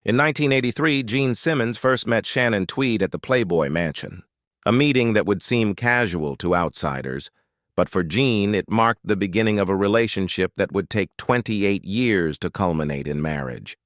In 1983, Gene Simmons first met Shannon Tweed at the Playboy Mansion, a meeting that would seem casual to outsiders, but for Gene, it marked the beginning of a relationship that would take 28 years to culminate in marriage.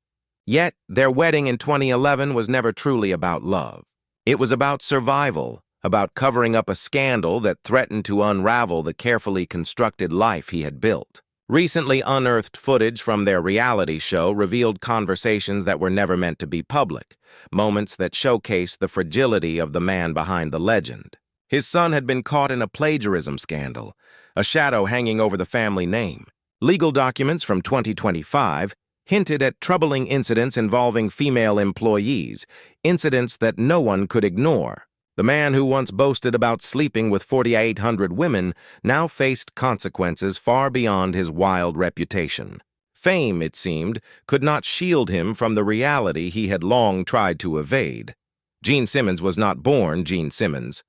Yet, their wedding in 2011 was never truly about love. It was about survival, about covering up a scandal that threatened to unravel the carefully constructed life he had built. Recently unearthed footage from their reality show revealed conversations that were never meant to be public, moments that showcased the fragility of the man behind the legend. His son had been caught in a plagiarism scandal, a shadow hanging over the family name. Legal documents from 2025 hinted at troubling incidents involving female employees, incidents that no one could ignore. The man who once boasted about sleeping with 4,800 women now faced consequences far beyond his wild reputation. Fame, it seemed, could not shield him from the reality he had long tried to evade. Gene Simmons was not born Gene Simmons.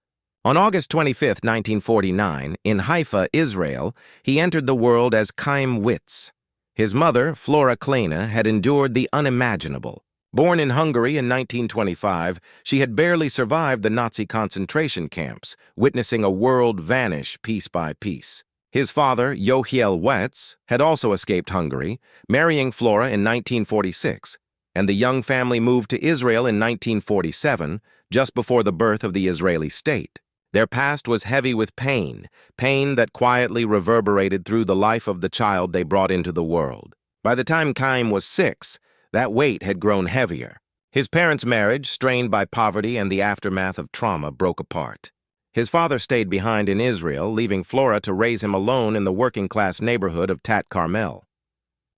On August 25, 1949, in Haifa, Israel, he entered the world as Chaim Witz. His mother, Flora Kleine, had endured the unimaginable. Born in Hungary in 1925, she had barely survived the Nazi concentration camps, witnessing a world vanish piece by piece. His father, Yochiel Wetz, had also escaped Hungary, marrying Flora in 1946, and the young family moved to Israel in 1947, just before the birth of the Israeli state. Their past was heavy with pain that quietly reverberated through the life of the child they brought into the world. By the time Chaim was 6, that weight had grown heavier. His parents' marriage, strained by poverty and the aftermath of trauma, broke apart. His father stayed behind in Israel, leaving Flora to raise him alone in the working-class neighborhood of Tat Carmel.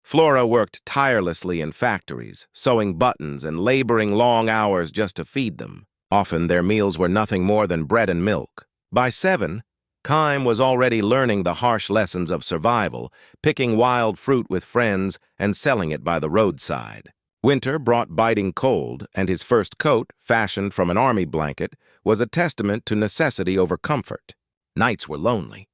Flora worked tirelessly in factories, sewing buttons and laboring long hours just to feed them. Often their meals were nothing more than bread and milk. By 7, Chaim was already learning the harsh lessons of survival, picking wild fruit with friends and selling it by the roadside. Winter brought biting cold, and his first coat, fashioned from an army blanket, was a testament to necessity over comfort. Nights were lonely.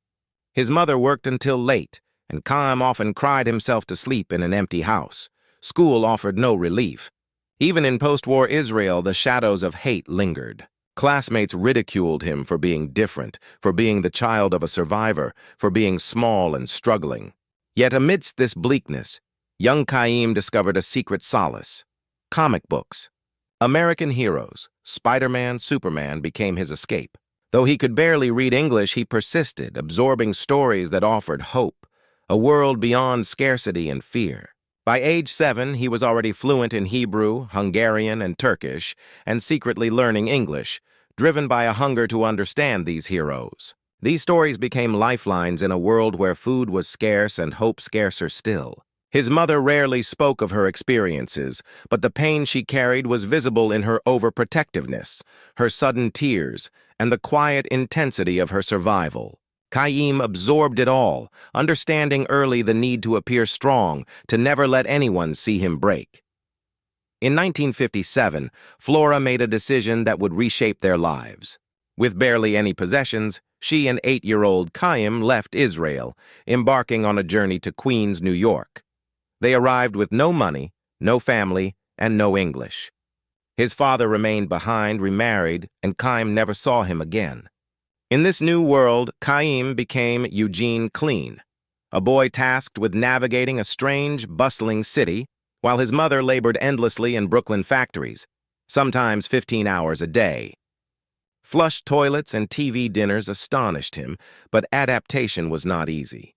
His mother worked until late, and Chaim often cried himself to sleep in an empty house. School offered no relief. Even in post-war Israel, the shadows of hate lingered. Classmates ridiculed him for being different, for being the child of a survivor, for being small and struggling. Yet amidst this bleakness, young Chaim discovered a secret solace: comic books. American heroes, Spider-Man, Superman, became his escape. Though he could barely read English, he persisted, absorbing stories that offered hope, a world beyond scarcity and fear. By age 7, he was already fluent in Hebrew, Hungarian, and Turkish, and secretly learning English, driven by a hunger to understand these heroes. These stories became lifelines in a world where food was scarce and hope scarcer still. His mother rarely spoke of her experiences, but the pain she carried was visible in her overprotectiveness, her sudden tears, and the quiet intensity of her survival. Chaim absorbed it all, understanding early the need to appear strong, to never let anyone see him break. In 1957, Flora made a decision that would reshape their lives. With barely any possessions, she and 8-year-old Chaim left Israel, embarking on a journey to Queens, New York. They arrived with no money, no family, and no English. His father remained behind, remarried, and Chaim never saw him again. In this new world, Chaim became Eugene Kleine, a boy tasked with navigating a strange, bustling city, while his mother labored endlessly in Brooklyn factories, sometimes 15 hours a day. Flush toilets and TV dinners astonished him, but adaptation was not easy.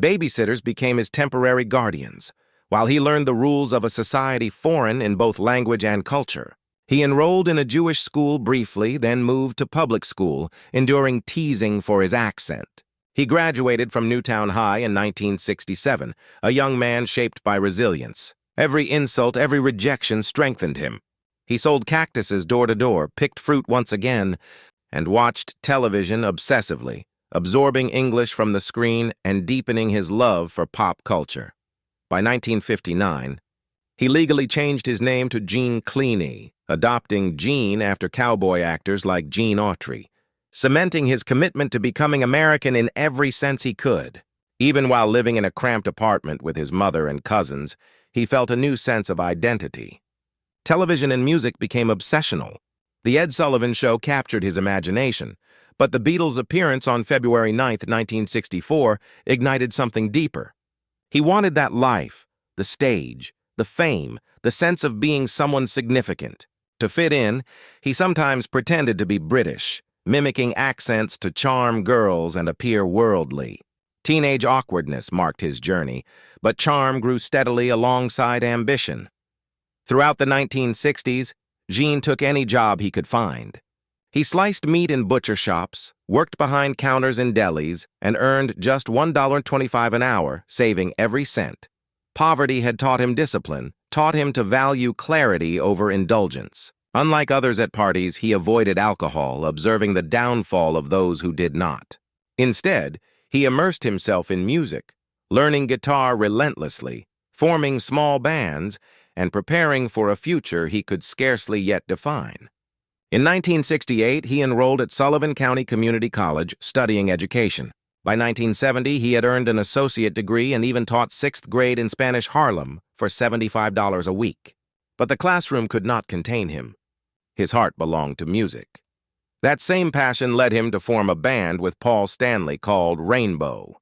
Babysitters became his temporary guardians, while he learned the rules of a society foreign in both language and culture. He enrolled in a Jewish school briefly, then moved to public school, enduring teasing for his accent. He graduated from Newtown High in 1967, a young man shaped by resilience. Every insult, every rejection strengthened him. He sold cactuses door to door, picked fruit once again, and watched television obsessively, absorbing English from the screen and deepening his love for pop culture. By 1959, he legally changed his name to Gene Kleine, adopting Gene after cowboy actors like Gene Autry, cementing his commitment to becoming American in every sense he could. Even while living in a cramped apartment with his mother and cousins, he felt a new sense of identity. Television and music became obsessional. The Ed Sullivan Show captured his imagination, but the Beatles' appearance on February 9, 1964, ignited something deeper. He wanted that life, the stage, the fame, the sense of being someone significant. To fit in, he sometimes pretended to be British, mimicking accents to charm girls and appear worldly. Teenage awkwardness marked his journey, but charm grew steadily alongside ambition. Throughout the 1960s, Gene took any job he could find. He sliced meat in butcher shops, worked behind counters in delis, and earned just $1.25 an hour, saving every cent. Poverty had taught him discipline, taught him to value clarity over indulgence. Unlike others at parties, he avoided alcohol, observing the downfall of those who did not. Instead, he immersed himself in music, learning guitar relentlessly, forming small bands, and preparing for a future he could scarcely yet define. In 1968, he enrolled at Sullivan County Community College, studying education. By 1970, he had earned an associate degree and even taught 6th grade in Spanish Harlem for $75 a week. But the classroom could not contain him. His heart belonged to music. That same passion led him to form a band with Paul Stanley called Rainbow,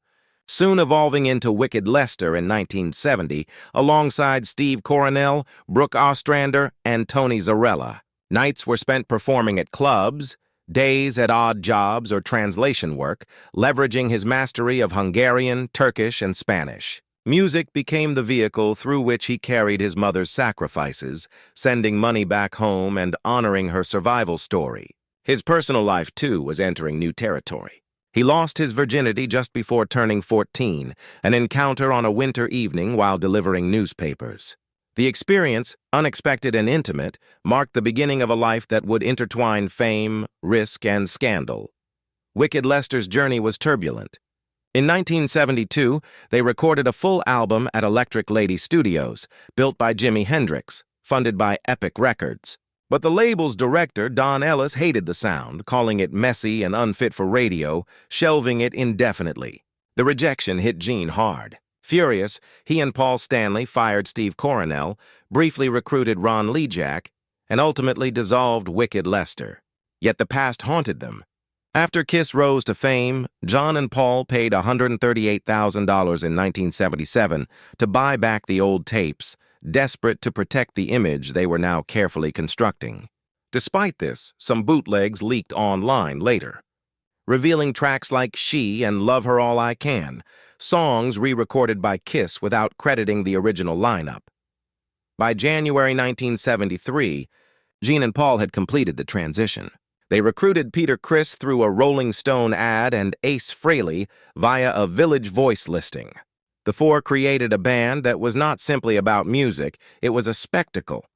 soon evolving into Wicked Lester in 1970, alongside Steve Coronel, Brooke Ostrander, and Tony Zarella. Nights were spent performing at clubs, days at odd jobs or translation work, leveraging his mastery of Hungarian, Turkish, and Spanish. Music became the vehicle through which he carried his mother's sacrifices, sending money back home and honoring her survival story. His personal life, too, was entering new territory. He lost his virginity just before turning 14, an encounter on a winter evening while delivering newspapers. The experience, unexpected and intimate, marked the beginning of a life that would intertwine fame, risk, and scandal. Wicked Lester's journey was turbulent. In 1972, they recorded a full album at Electric Lady Studios, built by Jimi Hendrix, funded by Epic Records. But the label's director, Don Ellis, hated the sound, calling it messy and unfit for radio, shelving it indefinitely. The rejection hit Gene hard. Furious, he and Paul Stanley fired Steve Coronel, briefly recruited Ron Lejack, and ultimately dissolved Wicked Lester. Yet the past haunted them. After Kiss rose to fame, John and Paul paid $138,000 in 1977 to buy back the old tapes, desperate to protect the image they were now carefully constructing. Despite this, some bootlegs leaked online later, revealing tracks like She and Love Her All I Can, songs re-recorded by Kiss without crediting the original lineup. By January 1973, Gene and Paul had completed the transition. They recruited Peter Criss through a Rolling Stone ad and Ace Frehley via a Village Voice listing. The four created a band that was not simply about music, it was a spectacle.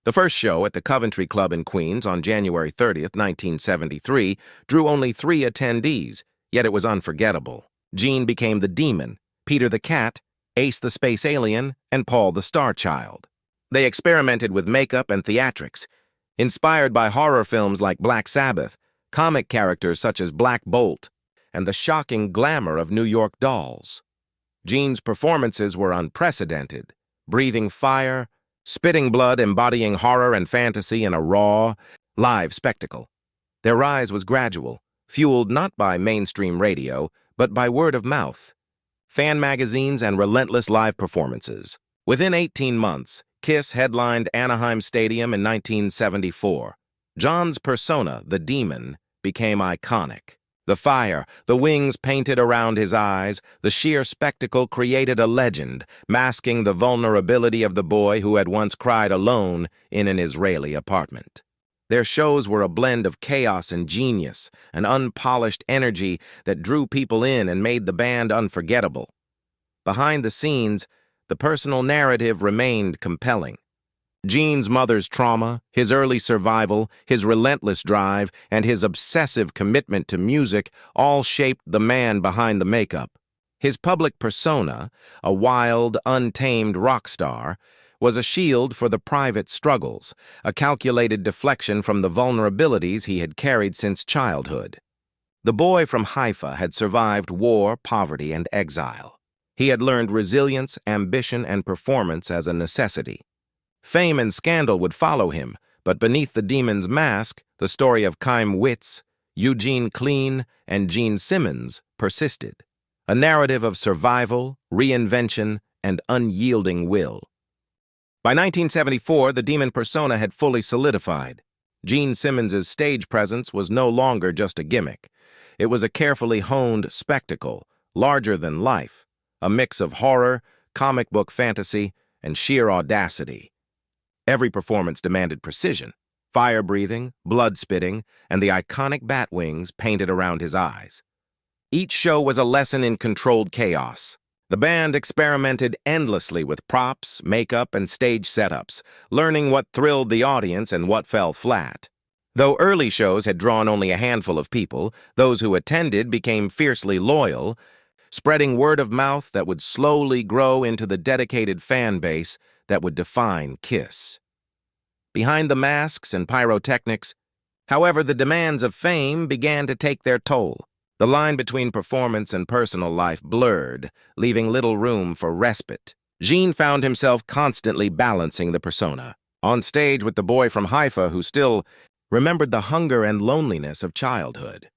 The first show at the Coventry Club in Queens on January 30th, 1973, drew only 3 attendees, yet it was unforgettable. Gene became the Demon, Peter the Cat, Ace the Space Alien, and Paul the Star Child. They experimented with makeup and theatrics, inspired by horror films like Black Sabbath, comic characters such as Black Bolt, and the shocking glamour of New York Dolls. Gene's performances were unprecedented, breathing fire, spitting blood, embodying horror and fantasy in a raw, live spectacle. Their rise was gradual, fueled not by mainstream radio, but by word of mouth, fan magazines, and relentless live performances. Within 18 months, Kiss headlined Anaheim Stadium in 1974. John's persona, the Demon, became iconic. The fire, the wings painted around his eyes, the sheer spectacle created a legend, masking the vulnerability of the boy who had once cried alone in an Israeli apartment. Their shows were a blend of chaos and genius, an unpolished energy that drew people in and made the band unforgettable. Behind the scenes, the personal narrative remained compelling. Gene's mother's trauma, his early survival, his relentless drive, and his obsessive commitment to music all shaped the man behind the makeup. His public persona, a wild, untamed rock star, was a shield for the private struggles, a calculated deflection from the vulnerabilities he had carried since childhood. The boy from Haifa had survived war, poverty, and exile. He had learned resilience, ambition, and performance as a necessity. Fame and scandal would follow him, but beneath the demon's mask, the story of Chaim Witz, Eugene Clean, and Gene Simmons persisted. A narrative of survival, reinvention, and unyielding will. By 1974, the demon persona had fully solidified. Gene Simmons's stage presence was no longer just a gimmick. It was a carefully honed spectacle, larger than life, a mix of horror, comic book fantasy, and sheer audacity. Every performance demanded precision, fire-breathing, blood-spitting, and the iconic bat wings painted around his eyes. Each show was a lesson in controlled chaos. The band experimented endlessly with props, makeup, and stage setups, learning what thrilled the audience and what fell flat. Though early shows had drawn only a handful of people, those who attended became fiercely loyal, spreading word of mouth that would slowly grow into the dedicated fan base that would define KISS. Behind the masks and pyrotechnics, however, the demands of fame began to take their toll. The line between performance and personal life blurred, leaving little room for respite. Gene found himself constantly balancing the persona. On stage with the boy from Haifa who still remembered the hunger and loneliness of childhood.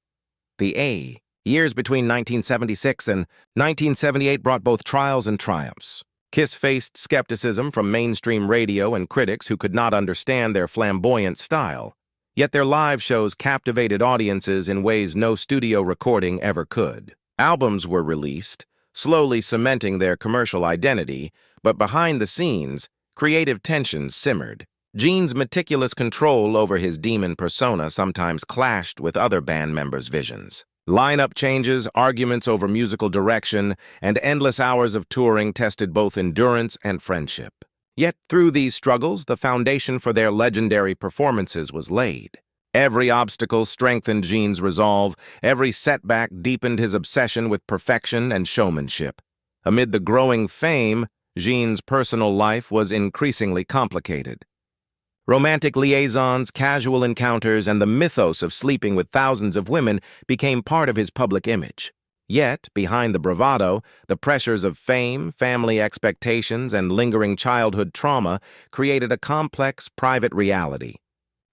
The years between 1976 and 1978 brought both trials and triumphs. KISS faced skepticism from mainstream radio and critics who could not understand their flamboyant style. Yet their live shows captivated audiences in ways no studio recording ever could. Albums were released, slowly cementing their commercial identity, but behind the scenes, creative tensions simmered. Gene's meticulous control over his demon persona sometimes clashed with other band members' visions. Lineup changes, arguments over musical direction, and endless hours of touring tested both endurance and friendship. Yet through these struggles, the foundation for their legendary performances was laid. Every obstacle strengthened Gene's resolve, every setback deepened his obsession with perfection and showmanship. Amid the growing fame, Gene's personal life was increasingly complicated. Romantic liaisons, casual encounters, and the mythos of sleeping with thousands of women became part of his public image. Yet, behind the bravado, the pressures of fame, family expectations, and lingering childhood trauma created a complex, private reality.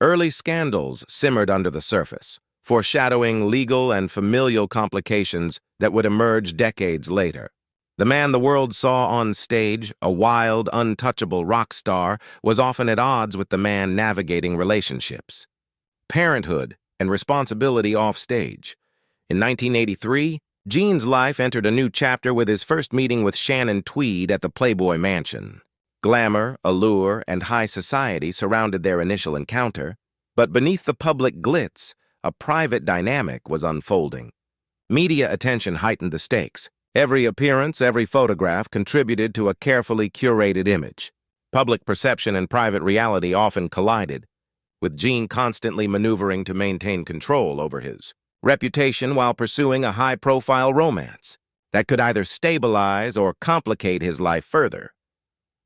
Early scandals simmered under the surface, foreshadowing legal and familial complications that would emerge decades later. The man the world saw on stage, a wild, untouchable rock star, was often at odds with the man navigating relationships. Parenthood and responsibility offstage. In 1983, Gene's life entered a new chapter with his first meeting with Shannon Tweed at the Playboy Mansion. Glamour, allure, and high society surrounded their initial encounter, but beneath the public glitz, a private dynamic was unfolding. Media attention heightened the stakes. Every appearance, every photograph contributed to a carefully curated image. Public perception and private reality often collided, with Gene constantly maneuvering to maintain control over his reputation while pursuing a high-profile romance that could either stabilize or complicate his life further.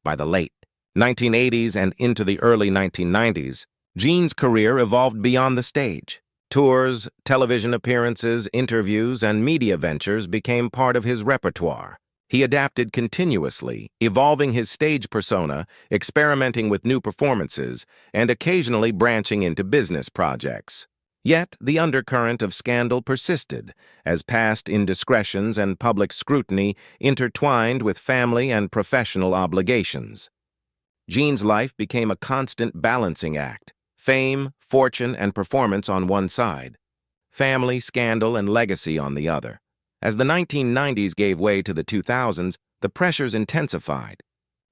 By the late 1980s and into the early 1990s, Gene's career evolved beyond the stage. Tours, television appearances, interviews, and media ventures became part of his repertoire. He adapted continuously, evolving his stage persona, experimenting with new performances, and occasionally branching into business projects. Yet, the undercurrent of scandal persisted, as past indiscretions and public scrutiny intertwined with family and professional obligations. Gene's life became a constant balancing act, fame, fortune, and performance on one side, family, scandal, and legacy on the other. As the 1990s gave way to the 2000s, the pressures intensified.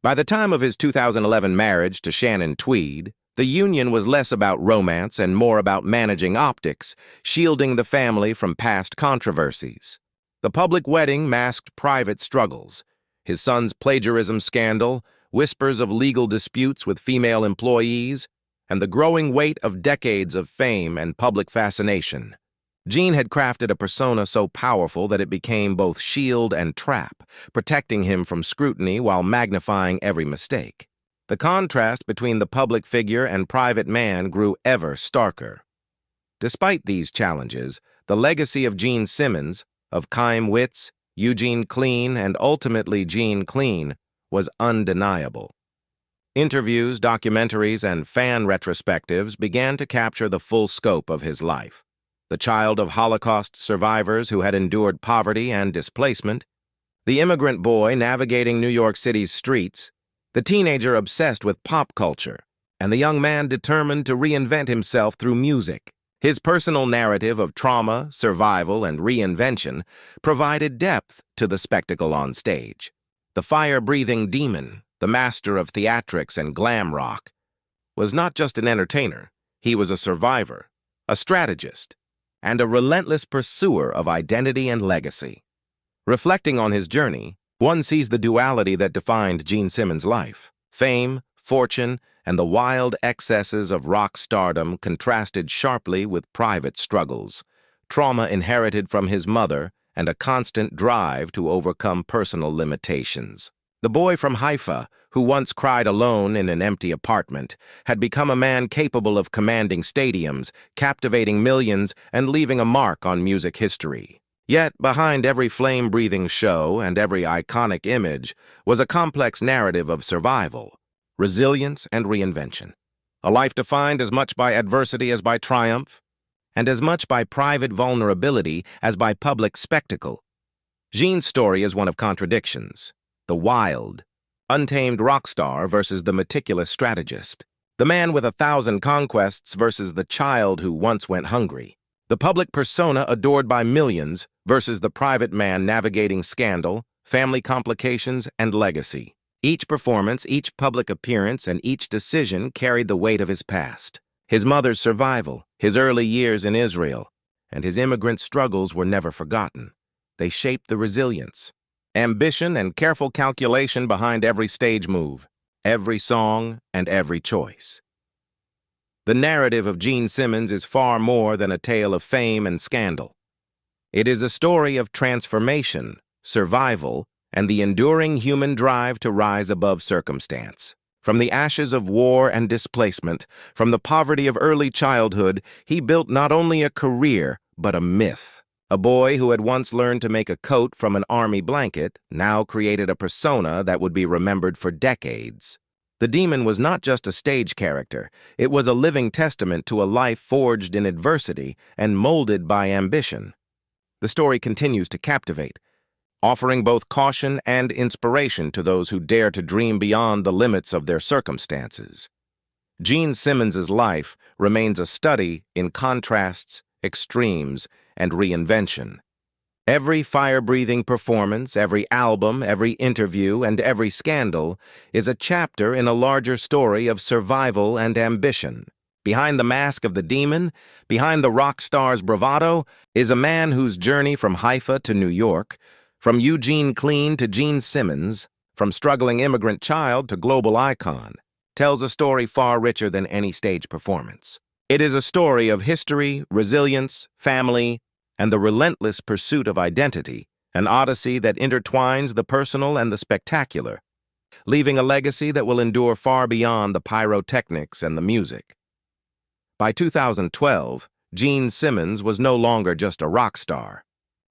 By the time of his 2011 marriage to Shannon Tweed, the union was less about romance and more about managing optics, shielding the family from past controversies. The public wedding masked private struggles. His son's plagiarism scandal, whispers of legal disputes with female employees, and the growing weight of decades of fame and public fascination. Gene had crafted a persona so powerful that it became both shield and trap, protecting him from scrutiny while magnifying every mistake. The contrast between the public figure and private man grew ever starker. Despite these challenges, the legacy of Gene Simmons, of Chaim Witz, Eugene Clean, and ultimately Gene Clean, was undeniable. Interviews, documentaries, and fan retrospectives began to capture the full scope of his life. The child of Holocaust survivors who had endured poverty and displacement, the immigrant boy navigating New York City's streets, the teenager obsessed with pop culture, and the young man determined to reinvent himself through music. His personal narrative of trauma, survival, and reinvention provided depth to the spectacle on stage. The fire-breathing demon, the master of theatrics and glam rock, was not just an entertainer. He was a survivor, a strategist, and a relentless pursuer of identity and legacy. Reflecting on his journey, one sees the duality that defined Gene Simmons' life. Fame, fortune, and the wild excesses of rock stardom contrasted sharply with private struggles, trauma inherited from his mother, and a constant drive to overcome personal limitations. The boy from Haifa, who once cried alone in an empty apartment, had become a man capable of commanding stadiums, captivating millions, and leaving a mark on music history. Yet, behind every flame-breathing show and every iconic image was a complex narrative of survival, resilience, and reinvention. A life defined as much by adversity as by triumph, and as much by private vulnerability as by public spectacle. Gene's story is one of contradictions. The wild, untamed rock star versus the meticulous strategist. The man with 1,000 conquests versus the child who once went hungry. The public persona adored by millions versus the private man navigating scandal, family complications, and legacy. Each performance, each public appearance, and each decision carried the weight of his past. His mother's survival, his early years in Israel, and his immigrant struggles were never forgotten. They shaped the resilience, ambition, and careful calculation behind every stage move, every song, and every choice. The narrative of Gene Simmons is far more than a tale of fame and scandal. It is a story of transformation, survival, and the enduring human drive to rise above circumstance. From the ashes of war and displacement, from the poverty of early childhood, he built not only a career, but a myth. A boy who had once learned to make a coat from an army blanket now created a persona that would be remembered for decades. The demon was not just a stage character, it was a living testament to a life forged in adversity and molded by ambition. The story continues to captivate, offering both caution and inspiration to those who dare to dream beyond the limits of their circumstances. Gene Simmons' life remains a study in contrasts, extremes, and reinvention. Every fire-breathing performance, every album, every interview, and every scandal is a chapter in a larger story of survival and ambition. Behind the mask of the demon, behind the rock star's bravado, is a man whose journey from Haifa to New York, from Eugene Clean to Gene Simmons, from struggling immigrant child to global icon, tells a story far richer than any stage performance. It is a story of history, resilience, family, and the relentless pursuit of identity, an odyssey that intertwines the personal and the spectacular, leaving a legacy that will endure far beyond the pyrotechnics and the music. By 2012, Gene Simmons was no longer just a rock star.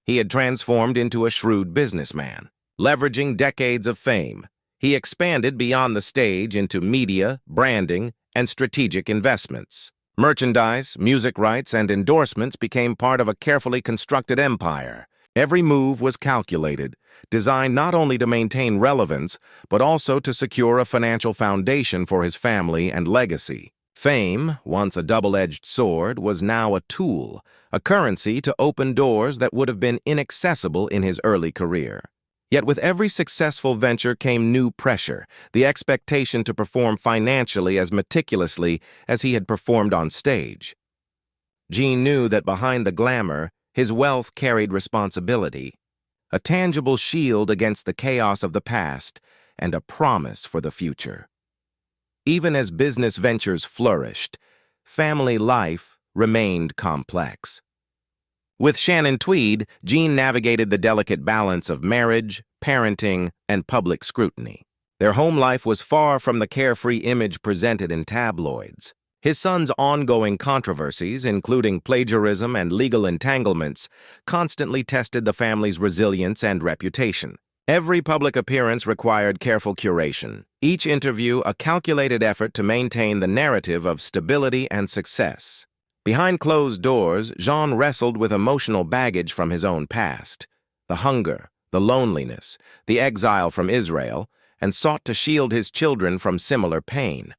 He had transformed into a shrewd businessman. Leveraging decades of fame, he expanded beyond the stage into media, branding, and strategic investments. Merchandise, music rights, and endorsements became part of a carefully constructed empire. Every move was calculated, designed not only to maintain relevance, but also to secure a financial foundation for his family and legacy. Fame, once a double-edged sword, was now a tool, a currency to open doors that would have been inaccessible in his early career. Yet with every successful venture came new pressure, the expectation to perform financially as meticulously as he had performed on stage. Gene knew that behind the glamour, his wealth carried responsibility, a tangible shield against the chaos of the past and a promise for the future. Even as business ventures flourished, family life remained complex. With Shannon Tweed, Gene navigated the delicate balance of marriage, parenting, and public scrutiny. Their home life was far from the carefree image presented in tabloids. His son's ongoing controversies, including plagiarism and legal entanglements, constantly tested the family's resilience and reputation. Every public appearance required careful curation, Each interview a calculated effort to maintain the narrative of stability and success. Behind closed doors, Jean wrestled with emotional baggage from his own past, the hunger, the loneliness, the exile from Israel, and sought to shield his children from similar pain.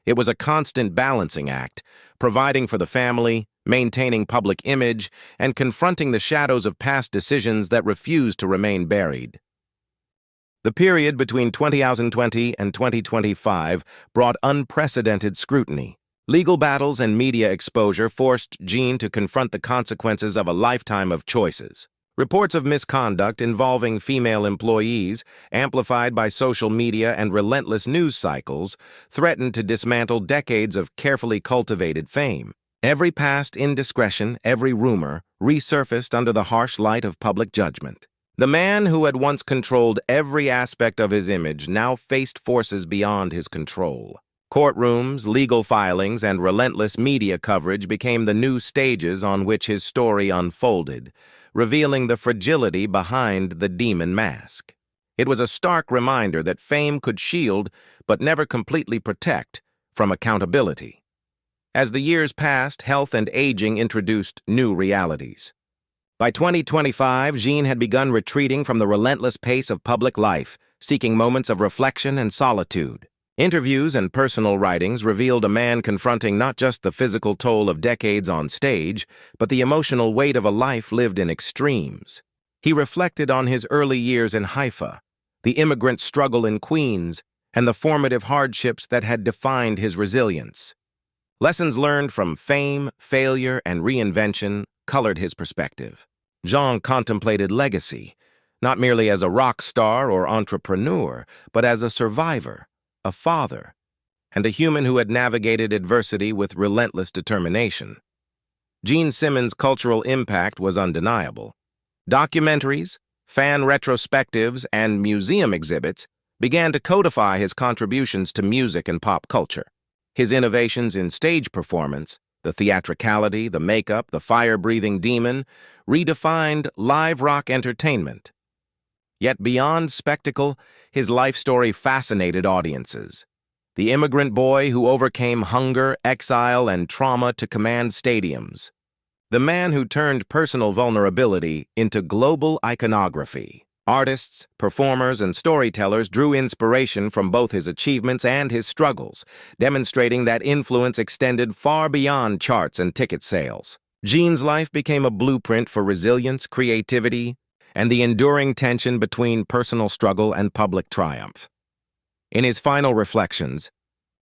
It was a constant balancing act, providing for the family, maintaining public image, and confronting the shadows of past decisions that refused to remain buried. The period between 2020 and 2025 brought unprecedented scrutiny. Legal battles and media exposure forced Gene to confront the consequences of a lifetime of choices. Reports of misconduct involving female employees, amplified by social media and relentless news cycles, threatened to dismantle decades of carefully cultivated fame. Every past indiscretion, every rumor, resurfaced under the harsh light of public judgment. The man who had once controlled every aspect of his image now faced forces beyond his control. Courtrooms, legal filings, and relentless media coverage became the new stages on which his story unfolded, revealing the fragility behind the demon mask. It was a stark reminder that fame could shield, but never completely protect, from accountability. As the years passed, health and aging introduced new realities. By 2025, Gene had begun retreating from the relentless pace of public life, seeking moments of reflection and solitude. Interviews and personal writings revealed a man confronting not just the physical toll of decades on stage, but the emotional weight of a life lived in extremes. He reflected on his early years in Haifa, the immigrant struggle in Queens, and the formative hardships that had defined his resilience. Lessons learned from fame, failure, and reinvention colored his perspective. Jean contemplated legacy, not merely as a rock star or entrepreneur, but as a survivor, a father, and a human who had navigated adversity with relentless determination. Gene Simmons' cultural impact was undeniable. Documentaries, fan retrospectives, and museum exhibits began to codify his contributions to music and pop culture. His innovations in stage performance, the theatricality, the makeup, the fire-breathing demon, redefined live rock entertainment. Yet beyond spectacle, his life story fascinated audiences. The immigrant boy who overcame hunger, exile, and trauma to command stadiums. The man who turned personal vulnerability into global iconography. Artists, performers, and storytellers drew inspiration from both his achievements and his struggles, demonstrating that influence extended far beyond charts and ticket sales. Gene's life became a blueprint for resilience, creativity, and the enduring tension between personal struggle and public triumph. In his final reflections,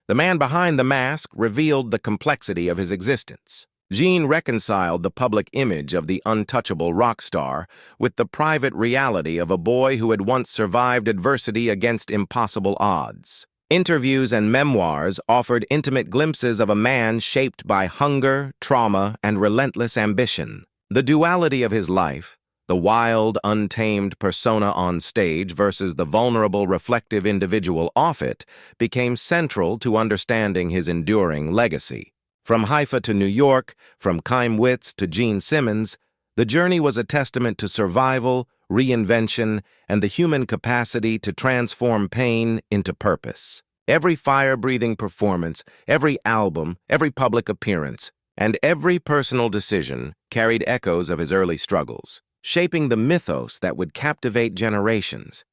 the man behind the mask revealed the complexity of his existence. Gene reconciled the public image of the untouchable rock star with the private reality of a boy who had once survived adversity against impossible odds. Interviews and memoirs offered intimate glimpses of a man shaped by hunger, trauma, and relentless ambition. The duality of his life, the wild, untamed persona on stage versus the vulnerable, reflective individual off it, became central to understanding his enduring legacy. From Haifa to New York, from Wits to Gene Simmons, the journey was a testament to survival, reinvention, and the human capacity to transform pain into purpose. Every fire-breathing performance, every album, every public appearance, and every personal decision carried echoes of his early struggles, shaping the mythos that would captivate generations.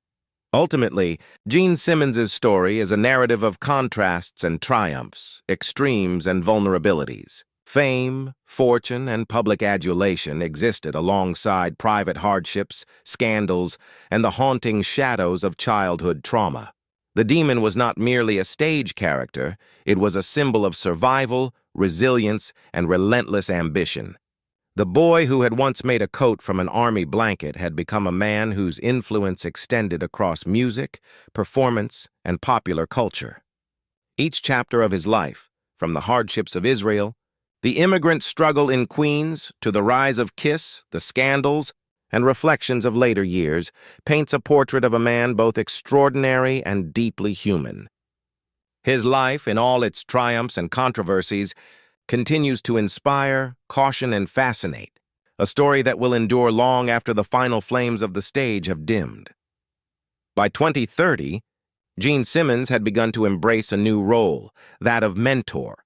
Ultimately, Gene Simmons' story is a narrative of contrasts and triumphs, extremes and vulnerabilities. Fame, fortune, and public adulation existed alongside private hardships, scandals, and the haunting shadows of childhood trauma. The demon was not merely a stage character, it was a symbol of survival, resilience, and relentless ambition. The boy who had once made a coat from an army blanket had become a man whose influence extended across music, performance, and popular culture. Each chapter of his life, from the hardships of Israel, the immigrant struggle in Queens, to the rise of Kiss, the scandals, and reflections of later years, paints a portrait of a man both extraordinary and deeply human. His life, in all its triumphs and controversies, continues to inspire, caution, and fascinate, a story that will endure long after the final flames of the stage have dimmed. By 2030, Gene Simmons had begun to embrace a new role, that of mentor.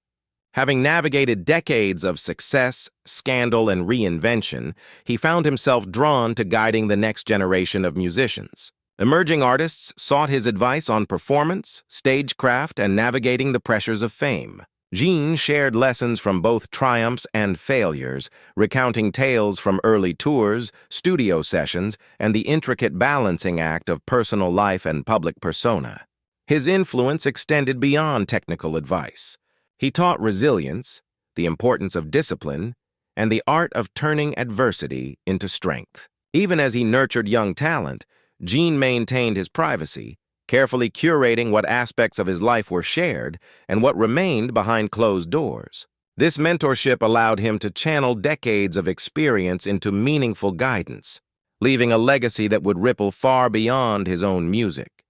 Having navigated decades of success, scandal, and reinvention, he found himself drawn to guiding the next generation of musicians. Emerging artists sought his advice on performance, stagecraft, and navigating the pressures of fame. Gene shared lessons from both triumphs and failures, recounting tales from early tours, studio sessions, and the intricate balancing act of personal life and public persona. His influence extended beyond technical advice. He taught resilience, the importance of discipline, and the art of turning adversity into strength. Even as he nurtured young talent, Gene maintained his privacy, carefully curating what aspects of his life were shared and what remained behind closed doors. This mentorship allowed him to channel decades of experience into meaningful guidance, leaving a legacy that would ripple far beyond his own music.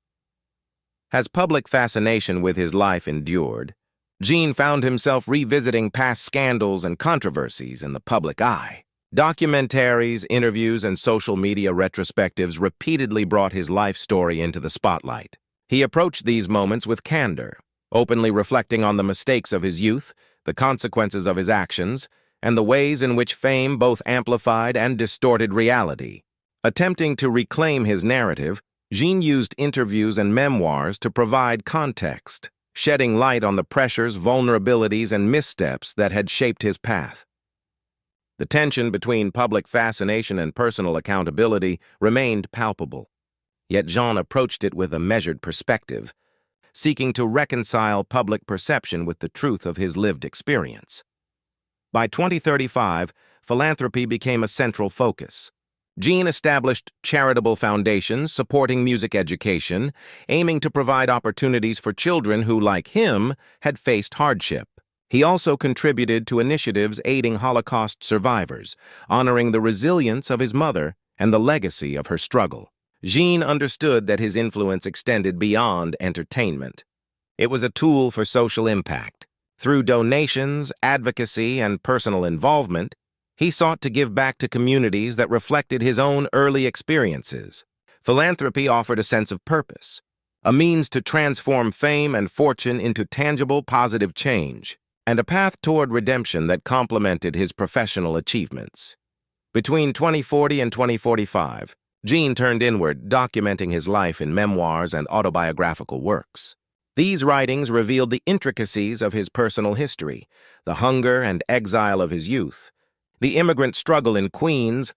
As public fascination with his life endured, Gene found himself revisiting past scandals and controversies in the public eye. Documentaries, interviews, and social media retrospectives repeatedly brought his life story into the spotlight. He approached these moments with candor, openly reflecting on the mistakes of his youth, the consequences of his actions, and the ways in which fame both amplified and distorted reality. Attempting to reclaim his narrative, Gene used interviews and memoirs to provide context, shedding light on the pressures, vulnerabilities, and missteps that had shaped his path. The tension between public fascination and personal accountability remained palpable, yet Gene approached it with a measured perspective, seeking to reconcile public perception with the truth of his lived experience. By 2035, philanthropy became a central focus. Gene established charitable foundations supporting music education, aiming to provide opportunities for children who, like him, had faced hardship. He also contributed to initiatives aiding Holocaust survivors, honoring the resilience of his mother and the legacy of her struggle. Gene understood that his influence extended beyond entertainment. It was a tool for social impact. Through donations, advocacy, and personal involvement, he sought to give back to communities that reflected his own early experiences. Philanthropy offered a sense of purpose, a means to transform fame and fortune into tangible, positive change, and a path toward redemption that complemented his professional achievements. Between 2040 and 2045, Gene turned inward, documenting his life in memoirs and autobiographical works. These writings revealed the intricacies of his personal history, the hunger and exile of his youth, the immigrant struggle in Queens,